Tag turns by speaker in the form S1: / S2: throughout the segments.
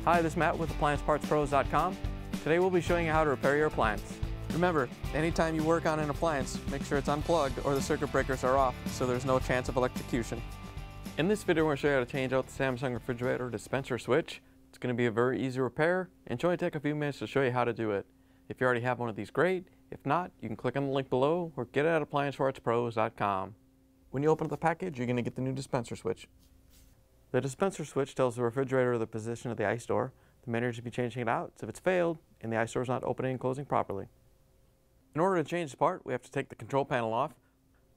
S1: Hi, this is Matt with AppliancePartsPros.com. Today we'll be showing you how to repair your appliance. Remember, anytime you work on an appliance, make sure it's unplugged or the circuit breakers are off so there's no chance of electrocution. In this video we're going to show you how to change out the Samsung Refrigerator Dispenser Switch. It's going to be a very easy repair and should only take a few minutes to show you how to do it. If you already have one of these, great. If not, you can click on the link below or get it at AppliancePartsPros.com. When you open up the package, you're going to get the new dispenser switch. The dispenser switch tells the refrigerator the position of the ice door. The main reason to be changing it out is if it's failed and the ice door is not opening and closing properly. In order to change this part, we have to take the control panel off.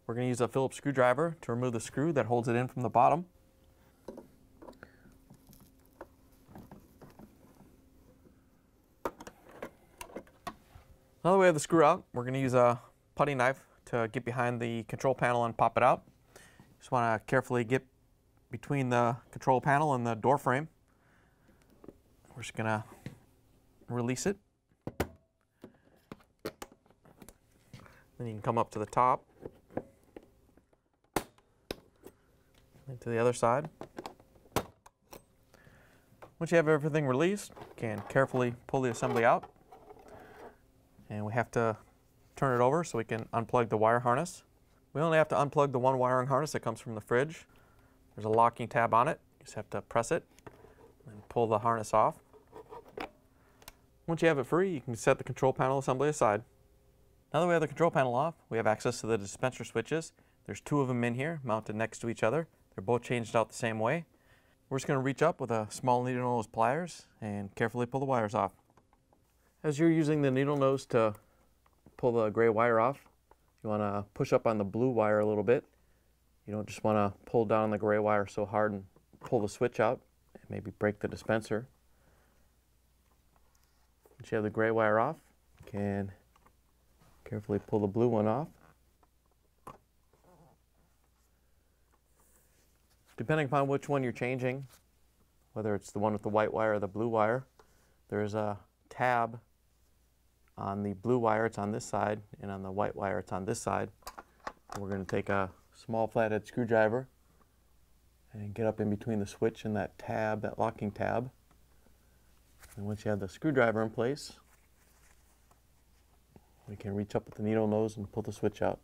S1: We're going to use a Phillips screwdriver to remove the screw that holds it in from the bottom. Now that we have the screw out, we're going to use a putty knife to get behind the control panel and pop it out. Just want to carefully get between the control panel and the door frame. We're just going to release it. Then you can come up to the top and to the other side. Once you have everything released, you can carefully pull the assembly out. And we have to turn it over so we can unplug the wire harness. We only have to unplug the one wiring harness that comes from the fridge. There's a locking tab on it. You just have to press it and pull the harness off. Once you have it free, you can set the control panel assembly aside. Now that we have the control panel off, we have access to the dispenser switches. There's two of them in here, mounted next to each other. They're both changed out the same way. We're just going to reach up with a small needle nose pliers and carefully pull the wires off. As you're using the needle nose to pull the gray wire off, you want to push up on the blue wire a little bit. You don't just want to pull down on the gray wire so hard and pull the switch out and maybe break the dispenser. Once you have the gray wire off, you can carefully pull the blue one off. Depending upon which one you're changing, whether it's the one with the white wire or the blue wire, there's a tab on the blue wire. It's on this side, and on the white wire it's on this side. We're going to take a small flathead screwdriver and get up in between the switch and that tab, that locking tab. And once you have the screwdriver in place, we can reach up with the needle nose and pull the switch out.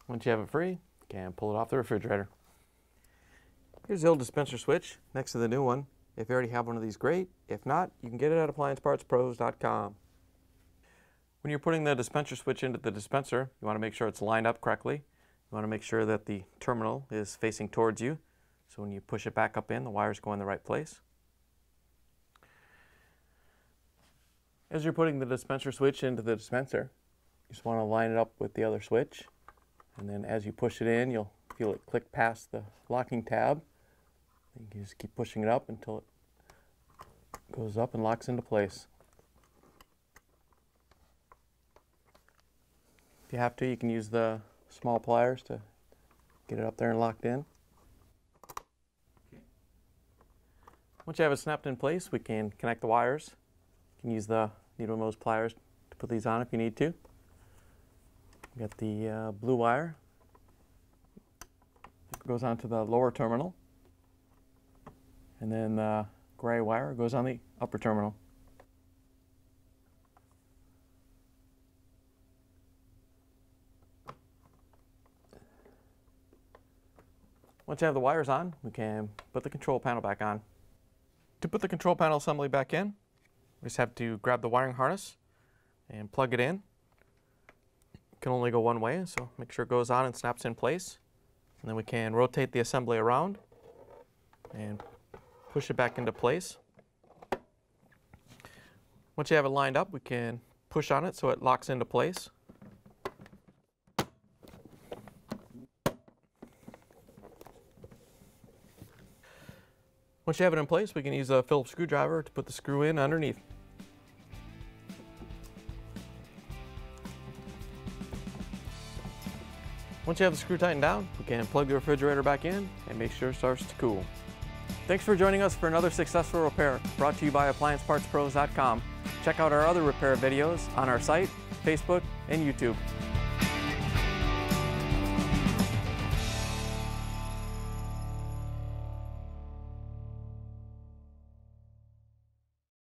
S1: Once you have it free, you can pull it off the refrigerator. Here's the old dispenser switch next to the new one. If you already have one of these, great. If not, you can get it at AppliancePartsPros.com. When you're putting the dispenser switch into the dispenser, you want to make sure it's lined up correctly. You want to make sure that the terminal is facing towards you. So when you push it back up in, the wires go in the right place. As you're putting the dispenser switch into the dispenser, you just want to line it up with the other switch. And then as you push it in, you'll feel it click past the locking tab. You just keep pushing it up until it goes up and locks into place. If you have to, you can use the small pliers to get it up there and locked in. Once you have it snapped in place, we can connect the wires. You can use the needle nose pliers to put these on if you need to. We got the blue wire. It goes onto the lower terminal. And then the gray wire goes on the upper terminal. Once you have the wires on, we can put the control panel back on. To put the control panel assembly back in, we just have to grab the wiring harness and plug it in. It can only go one way, so make sure it goes on and snaps in place. And then we can rotate the assembly around and push it back into place. Once you have it lined up, we can push on it so it locks into place. Once you have it in place, we can use a Phillips screwdriver to put the screw in underneath. Once you have the screw tightened down, we can plug the refrigerator back in and make sure it starts to cool. Thanks for joining us for another successful repair brought to you by AppliancePartsPros.com. Check out our other repair videos on our site, Facebook, and YouTube.